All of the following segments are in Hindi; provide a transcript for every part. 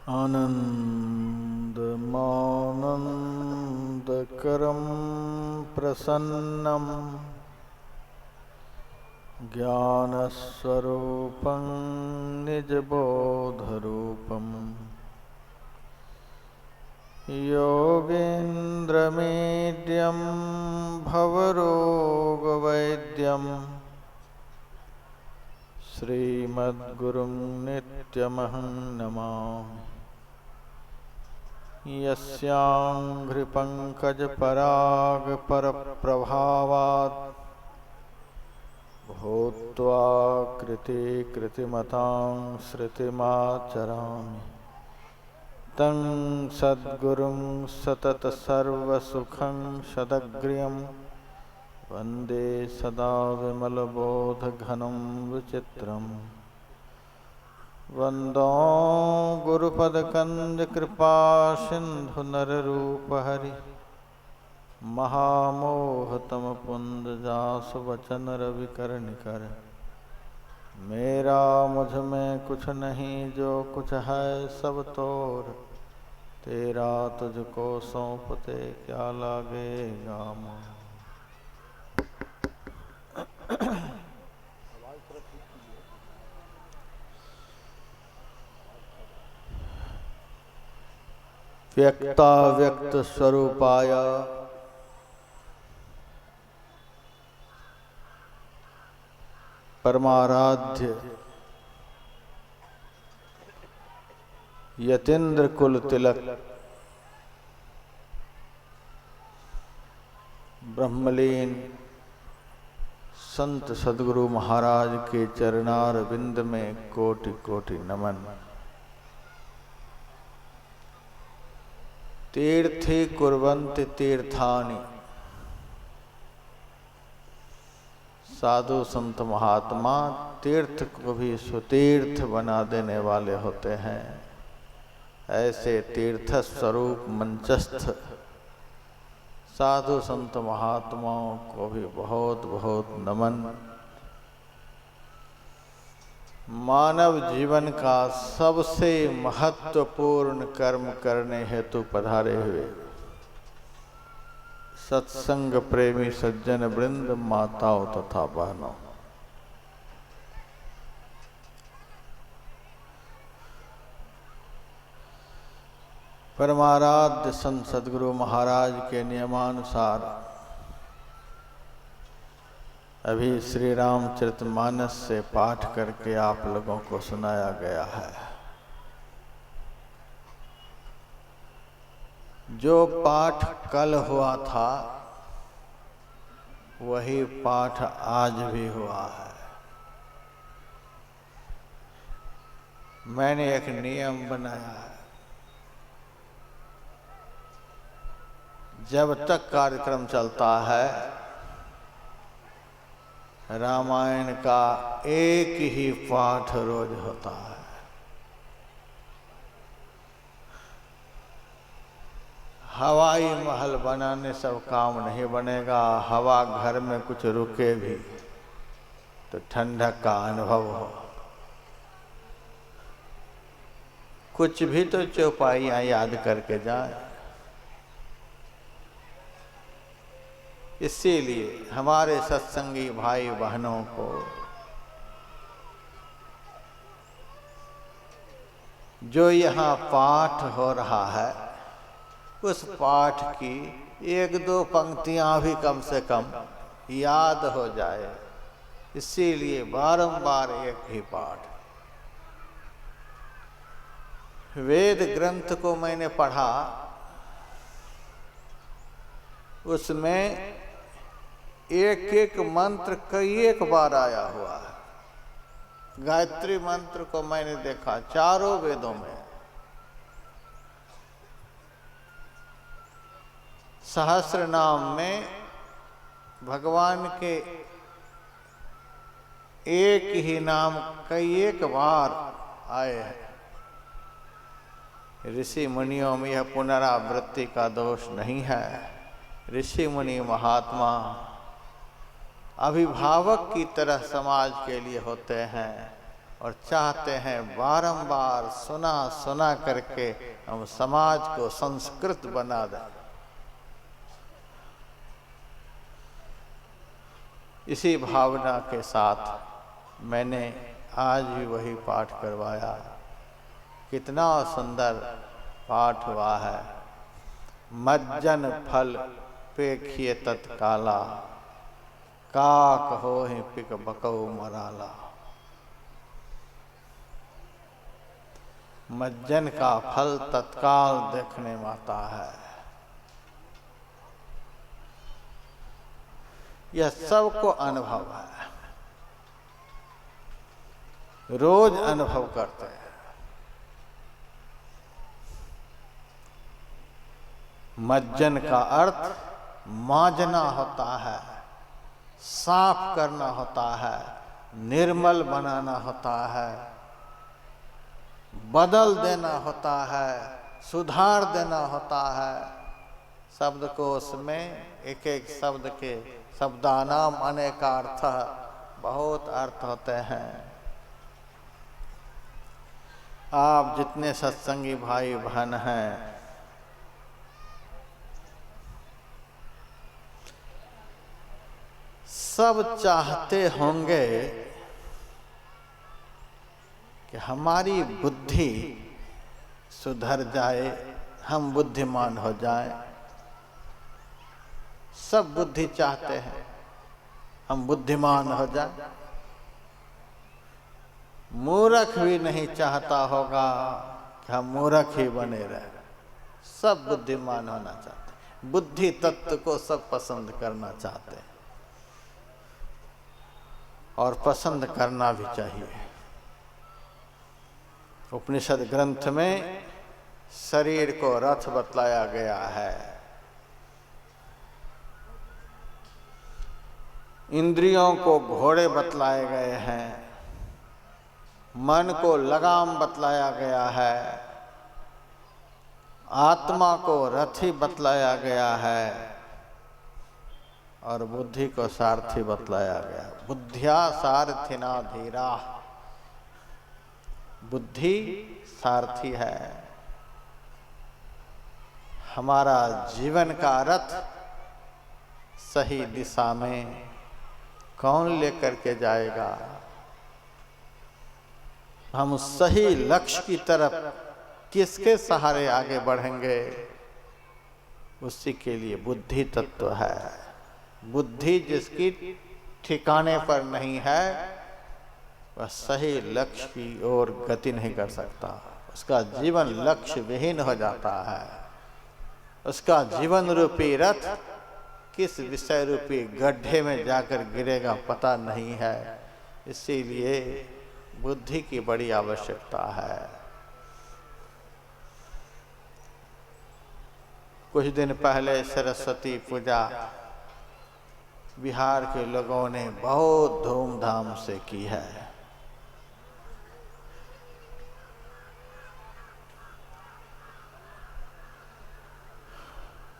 आनन्दमानन्दकरं प्रसन्नं ज्ञानस्वरूपं निजबोधरूपं योगेन्द्रमीड्यं भवरोगवैद्यं श्रीमद्गुरुं नित्यमहं नमामि। यस्याङ्घ्रिपङ्कजपरागपरप्रभावात् भूत्वा कृतिमतां श्रुतिमाचरामि तं सद्गुरुं सततसर्वसुखं सदग्र्यं वन्दे सदा विमलबोधघनं विचित्रम्। वन्दो गुरुपदकन्दकृपासिन्धुनररूपहरि महामोहतमपुञ्जजासुवचनरविकर्णिकर। मेरा मुझ में कुछ नहीं जो कुछ है सब तोर, तेरा तुझको सौंपते क्या लागेगा मोह। व्यक्ताव्यक्त स्वरूपाय परमाराध्य यतीन्द्र कुल तिलक ब्रह्मलीन संत सद्गुरु महाराज के चरणार बिंद में कोटि कोटि नमन। तीर्थी कुर्वन्ति तीर्थानि, साधु संत महात्मा तीर्थ को भी सुतीर्थ बना देने वाले होते हैं। ऐसे तीर्थ स्वरूप मंचस्थ साधु संत महात्माओं को भी बहुत बहुत नमन। मानव जीवन का सबसे महत्वपूर्ण कर्म करने हेतु पधारे हुए सत्संग प्रेमी सज्जन वृंद, माताओं तथा बहनों, परमाराध्य संत सद्गुरु महाराज के नियमानुसार अभी श्री रामचरितमानस से पाठ करके आप लोगों को सुनाया गया है। जो पाठ कल हुआ था वही पाठ आज भी हुआ है। मैंने एक नियम बनाया है, जब तक कार्यक्रम चलता है रामायण का एक ही पाठ रोज होता है। हवाई महल बनाने सब काम नहीं बनेगा। हवा घर में कुछ रुके भी तो ठंडक का अनुभव हो। कुछ भी तो चौपाइयाँ याद करके जाए। इसीलिए हमारे सत्संगी भाई बहनों को जो यहाँ पाठ हो रहा है उस पाठ की एक दो पंक्तियाँ भी कम से कम याद हो जाए, इसीलिए बारंबार एक ही पाठ। वेद ग्रंथ को मैंने पढ़ा, उसमें एक एक मंत्र कई एक बार आया हुआ है। गायत्री मंत्र को मैंने देखा चारों वेदों में। सहस्र नाम में भगवान के एक ही नाम कई एक बार आए हैं। ऋषि मुनियों में यह पुनरावृत्ति का दोष नहीं है। ऋषि मुनि महात्मा अभिभावक की तरह समाज के लिए होते हैं और चाहते हैं बारंबार सुना सुना करके हम समाज को संस्कृत बना दें। इसी भावना के साथ मैंने आज भी वही पाठ करवाया। कितना सुंदर पाठ हुआ है। मज्जन फल पेखिए तत्काला, काक होहि पिक बकौ मराला। मज्जन का फल तत्काल देखने में आता है। यह सबको अनुभव है, रोज अनुभव करते हैं। मज्जन का अर्थ मांजना होता है, साफ करना होता है, निर्मल बनाना होता है, बदल देना होता है, सुधार देना होता है। शब्दकोश में एक एक शब्द के शब्दानाम अनेकार्थ, बहुत अर्थ होते हैं। आप जितने सत्संगी भाई बहन हैं, सब चाहते होंगे कि हमारी बुद्धि सुधर जाए, हम बुद्धिमान हो जाएं। सब बुद्धि चाहते हैं हम बुद्धिमान हो जाएं। मूर्ख भी नहीं चाहता होगा कि हम मूर्ख ही बने रहे। सब बुद्धिमान होना चाहते हैं। बुद्धि तत्व को सब पसंद करना चाहते हैं और पसंद करना भी चाहिए। उपनिषद ग्रंथ में शरीर को रथ बतलाया गया है, इंद्रियों को घोड़े बतलाए गए हैं, मन को लगाम बतलाया गया है, आत्मा को रथी बतलाया गया है और बुद्धि को सारथी बतलाया गया। बुद्धिया सारथिना धीरा, बुद्धि सारथी है। हमारा जीवन का रथ सही दिशा में कौन लेकर के जाएगा? हम सही लक्ष्य की तरफ किसके सहारे आगे बढ़ेंगे? उसी के लिए बुद्धि तत्व है। बुद्धि जिसकी ठिकाने पर नहीं है, वह सही लक्ष्य की ओर गति नहीं कर सकता। उसका जीवन लक्ष्य विहीन हो जाता है। उसका जीवन रूपी रथ किस विषय रूपी गड्ढे में जाकर गिरेगा पता नहीं है। इसीलिए बुद्धि की बड़ी आवश्यकता है। कुछ दिन पहले सरस्वती पूजा बिहार के लोगों ने बहुत धूमधाम से की है।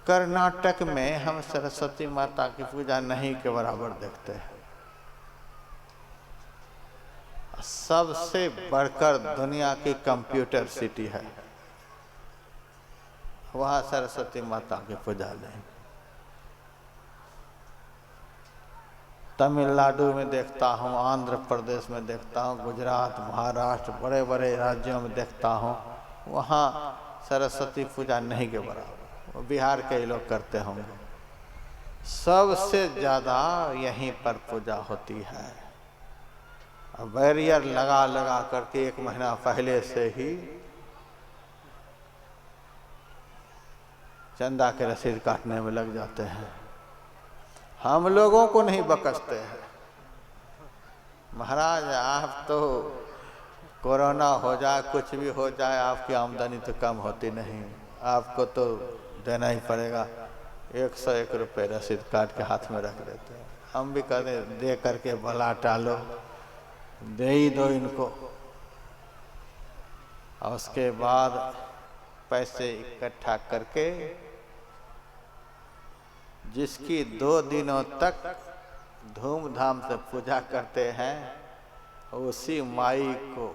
कर्नाटक में हम सरस्वती माता की पूजा नहीं के बराबर देखते हैं। सबसे बढ़कर दुनिया की कंप्यूटर सिटी है, वहाँ सरस्वती माता की पूजा नहीं। तमिलनाडु में देखता हूँ, आंध्र प्रदेश में देखता हूँ, गुजरात, महाराष्ट्र, बड़े बड़े राज्यों में देखता हूँ, वहाँ सरस्वती पूजा नहीं के बराबर। बिहार के ही लोग करते होंगे। सबसे ज़्यादा यहीं पर पूजा होती है। बैरियर लगा लगा करके 1 महीना पहले से ही चंदा के रसीद काटने में लग जाते हैं। हम लोगों को नहीं बकसते हैं। महाराज आप तो कोरोना हो जाए, कुछ भी हो जाए, आपकी आमदनी तो कम होती नहीं, आपको तो देना ही पड़ेगा। 101 रुपये रसीद काट के हाथ में रख देते हैं। हम भी कहते दे करके भला टालो, दे ही दो इनको। और उसके बाद पैसे इकट्ठा करके जिसकी 2 दिनों तक धूमधाम से पूजा करते हैं, उसी माई को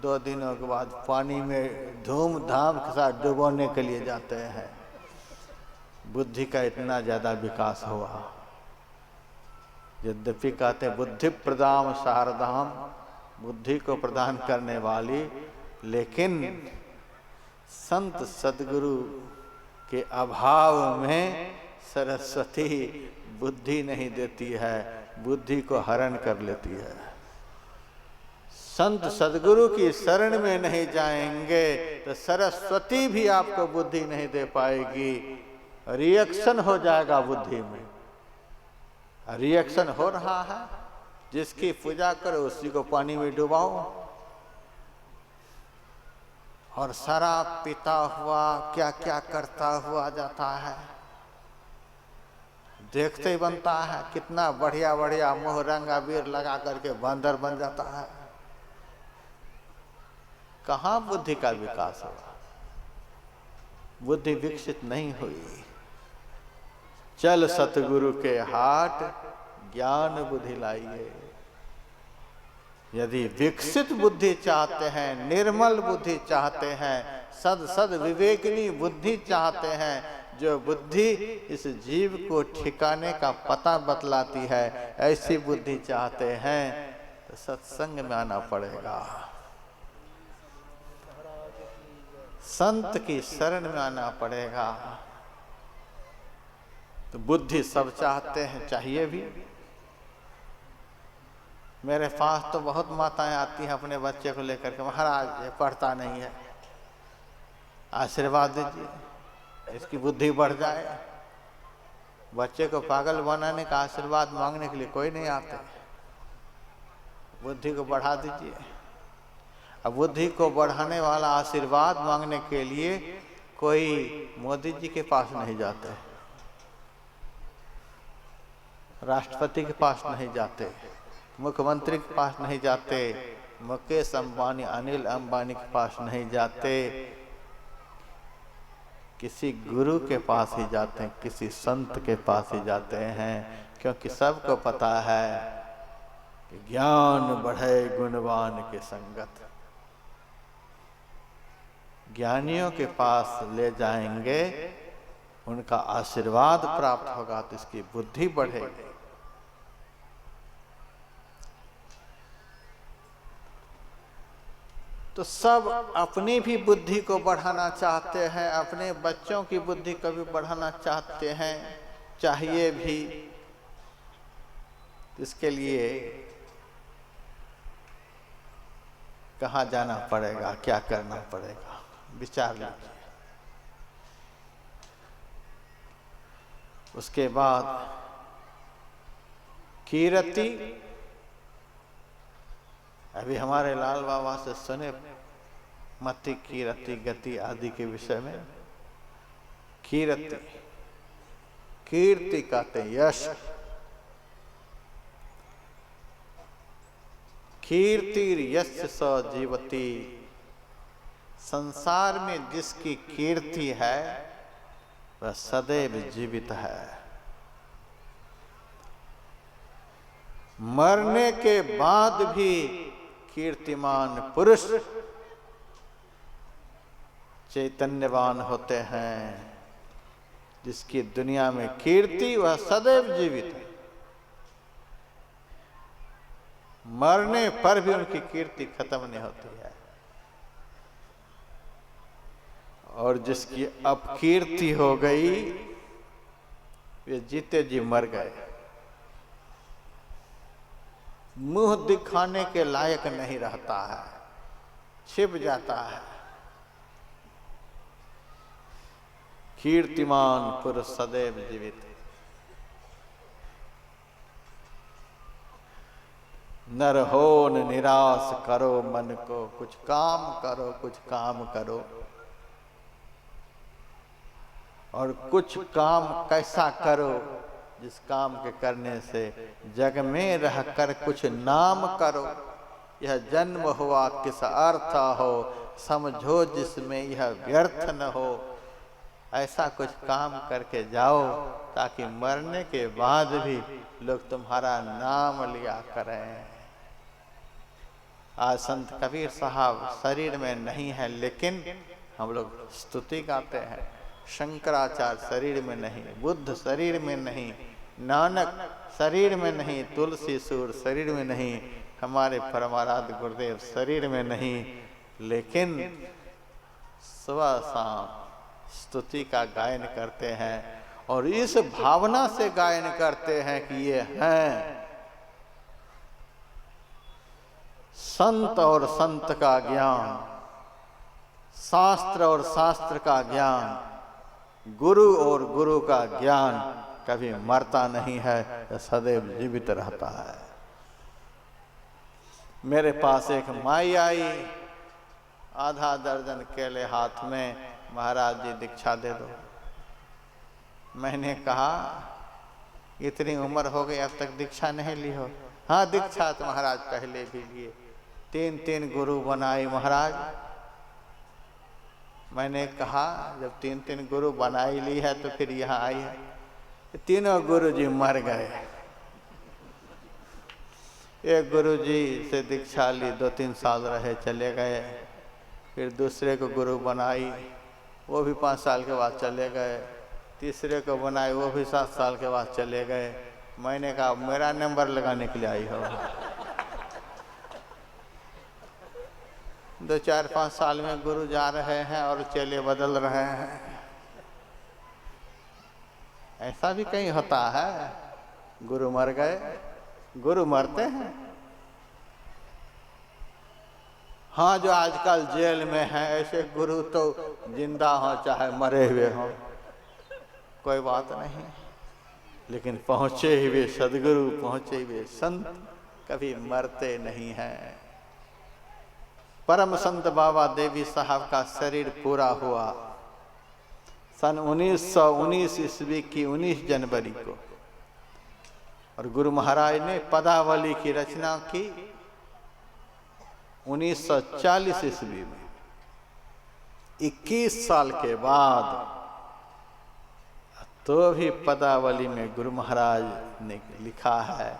2 दिनों के बाद पानी में धूमधाम के साथ डुबोने के लिए जाते हैं। बुद्धि का इतना ज्यादा विकास हुआ। यद्यपि कहते हैं बुद्धि प्रदाम शारदाम, बुद्धि को प्रदान करने वाली, लेकिन संत सदगुरु के अभाव में सरस्वती बुद्धि नहीं देती है, बुद्धि को हरण कर लेती है। संत सदगुरु की शरण में नहीं जाएंगे तो सरस्वती भी आपको बुद्धि नहीं दे पाएगी। रिएक्शन हो जाएगा बुद्धि में। रिएक्शन हो रहा है। जिसकी पूजा करो उसी को पानी में डुबाओ और शराब पीता हुआ क्या क्या करता हुआ जाता है। देखते ही बनता है। कितना बढ़िया बढ़िया मुंह रंग अबीर लगा करके बंदर बन जाता है। कहाँ बुद्धि का विकास हुआ? बुद्धि विकसित नहीं हुई। चल सतगुरु के हाट ज्ञान बुद्धि लाइए। यदि विकसित बुद्धि चाहते हैं, निर्मल बुद्धि चाहते हैं, सद सद विवेकनी बुद्धि चाहते हैं, जो बुद्धि इस जीव को ठिकाने का पता बतलाती है, ऐसी बुद्धि चाहते हैं तो सत्संग में आना पड़ेगा। संत की शरण में आना पड़ेगा। तो बुद्धि सब चाहते हैं, चाहिए भी। मेरे पास तो बहुत माताएं आती हैं अपने बच्चे को लेकर के, महाराज ये पढ़ता नहीं है, आशीर्वाद दीजिए, इसकी बुद्धि बढ़ जाए। बच्चे को पागल बनाने का आशीर्वाद मांगने के लिए कोई नहीं आता। बुद्धि को बढ़ा दीजिए। अब बुद्धि को बढ़ाने वाला आशीर्वाद मांगने के लिए कोई मोदी जी के पास नहीं जाते, राष्ट्रपति के पास नहीं जाते, मुख्यमंत्री के पास नहीं जाते, मुकेश अंबानी, अनिल अंबानी के पास नहीं जाते। किसी गुरु के पास ही जाते हैं, किसी संत के पास ही जाते हैं। क्योंकि सबको पता है कि ज्ञान बढ़े गुणवान के संगत। ज्ञानियों के पास ले जाएंगे, उनका आशीर्वाद प्राप्त होगा तो इसकी बुद्धि बढ़ेगी। तो सब अपनी भी बुद्धि को बढ़ाना चाहते हैं, अपने बच्चों की बुद्धि को भी बढ़ाना चाहते हैं, चाहिए भी। इसके लिए कहाँ जाना पड़ेगा, क्या करना पड़ेगा, विचार लीजिए। उसके बाद कीरति, अभी हमारे लाल बाबा से सुने मति, कीरति, गति आदि के विषय में। कीरति, कीर्ति कहते हैं यश। कीर्तिर यस्य स जीवति। संसार में जिसकी कीर्ति है वह सदैव जीवित है। मरने के बाद भी कीर्तिमान पुरुष चैतन्यवान होते हैं। जिसकी दुनिया में कीर्ति वह सदैव जीवित है। मरने पर भी उनकी कीर्ति खत्म नहीं होती है। और जिसकी अपकीर्ति हो गई वे जीते जी मर गए। मुंह दिखाने के लायक नहीं रहता है, छिप जाता है। कीर्तिमान पुरुष सदैव जीवित। नर हो न निराश करो मन को, कुछ काम करो, कुछ काम करो। और कुछ काम कैसा करो जिस काम के करने से जग में रहकर कुछ नाम करो। यह जन्म हुआ किस अर्थ हो, समझो जिसमें यह व्यर्थ न हो। ऐसा कुछ काम करके जाओ ताकि मरने के बाद भी लोग तुम्हारा नाम लिया करें। आज संत कबीर साहब शरीर में नहीं है, लेकिन हम लोग स्तुति गाते हैं। शंकराचार्य शरीर में नहीं, बुद्ध शरीर में नहीं, नानक शरीर में नहीं, तुलसी सूर शरीर में नहीं, हमारे परमाराध्य गुरुदेव शरीर में नहीं, लेकिन सुबह शाम स्तुति का गायन करते हैं और इस भावना से गायन करते हैं कि ये हैं संत और संत का ज्ञान, शास्त्र और शास्त्र का ज्ञान, गुरु और गुरु का ज्ञान कभी मरता नहीं है, सदैव जीवित रहता है। मेरे पास एक माई आई, आधा दर्जन केले हाथ में, महाराज जी दीक्षा दे दो। मैंने कहा इतनी उम्र हो गई अब तक दीक्षा नहीं ली हो? हाँ दीक्षा तो महाराज पहले भी लिए, 3 गुरु बनाई महाराज। मैंने कहा जब 3 गुरु बनाई ली है तो फिर यहाँ आई है। तीनों गुरु जी मर गए। एक गुरु जी से दीक्षा ली, 2-3 साल रहे चले गए। फिर दूसरे को गुरु बनाई, वो भी 5 साल के बाद चले गए। तीसरे को बनाई, वो भी 7 साल के बाद चले गए। मैंने कहा मेरा नंबर लगाने के लिए आई हो। 2-4-5 साल में गुरु जा रहे हैं और चेले बदल रहे हैं। ऐसा भी कहीं होता है? गुरु मर गए, गुरु मरते हैं। हाँ जो आजकल जेल में हैं ऐसे गुरु तो जिंदा हो चाहे मरे हुए हों, कोई बात नहीं, लेकिन पहुँचे हुए सदगुरु, पहुँचे हुए संत कभी मरते नहीं हैं। परम संत बाबा देवी साहब का शरीर पूरा हुआ सन 1919 ईस्वी की 19 जनवरी को, और गुरु महाराज ने पदावली की रचना की 1940 ईस्वी में। 21 साल के बाद तो भी पदावली में गुरु महाराज ने लिखा है,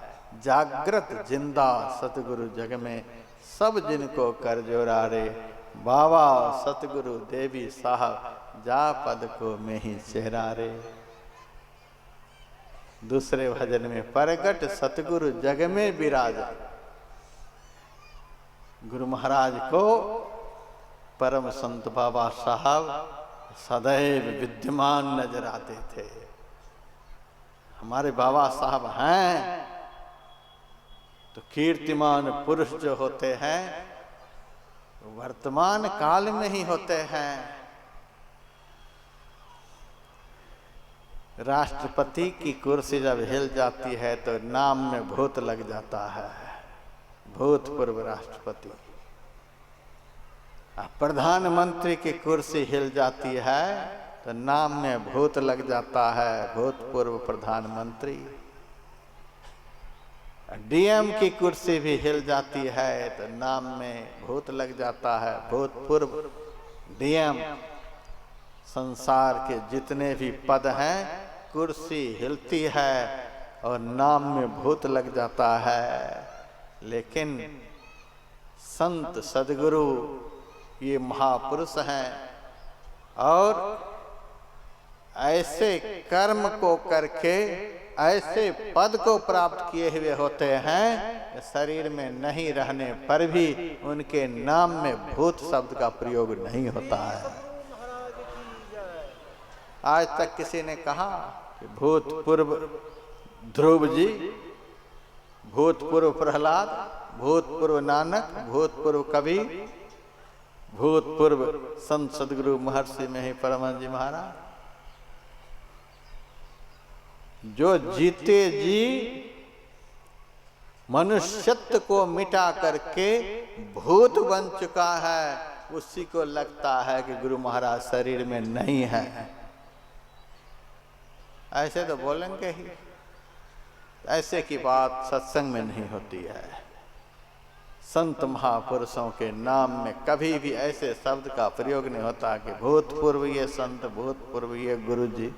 जागृत जिंदा सतगुरु जग में सब जिनको कर जोरा रे, बाबा सतगुरु देवी साहब जा पद को में ही चेहरा रे। दूसरे भजन में परगट सतगुरु जग में विराज। गुरु महाराज को परम संत बाबा साहब सदैव विद्यमान नजर आते थे। हमारे बाबा साहब हैं तो कीर्तिमान पुरुष जो होते हैं वर्तमान काल में ही होते हैं। राष्ट्रपति की कुर्सी जब हिल जाती है तो नाम में भूत लग जाता है, भूतपूर्व राष्ट्रपति। प्रधानमंत्री की कुर्सी हिल जाती है तो नाम में भूत लग जाता है, भूतपूर्व प्रधानमंत्री। डीएम की कुर्सी भी हिल जाती है तो नाम में भूत लग जाता है, भूतपूर्व डीएम। संसार के जितने भी पद हैं कुर्सी हिलती है और नाम में भूत लग जाता है, लेकिन संत सदगुरु ये महापुरुष हैं और ऐसे कर्म को करके ऐसे पद को प्राप्त किए हुए होते हैं, शरीर में नहीं रहने पर भी उनके नाम में भूत शब्द का प्रयोग नहीं होता है। आज तक किसी ने कहा कि भूतपूर्व ध्रुव जी, भूतपूर्व प्रहलाद, भूतपूर्व नानक, भूतपूर्व कबीर, भूतपूर्व संत सदगुरु महर्षि में ही परमहंस जी महाराज, जो जीते जी मनुष्यत्व को मिटा करके भूत बन चुका है, उसी को लगता है कि गुरु महाराज शरीर में नहीं है। ऐसे तो बोलेंगे ही, ऐसे की बात सत्संग में नहीं होती है। संत महापुरुषों के नाम में कभी भी ऐसे शब्द का प्रयोग नहीं होता कि भूतपूर्व ये संत, भूतपूर्व ये गुरु जी।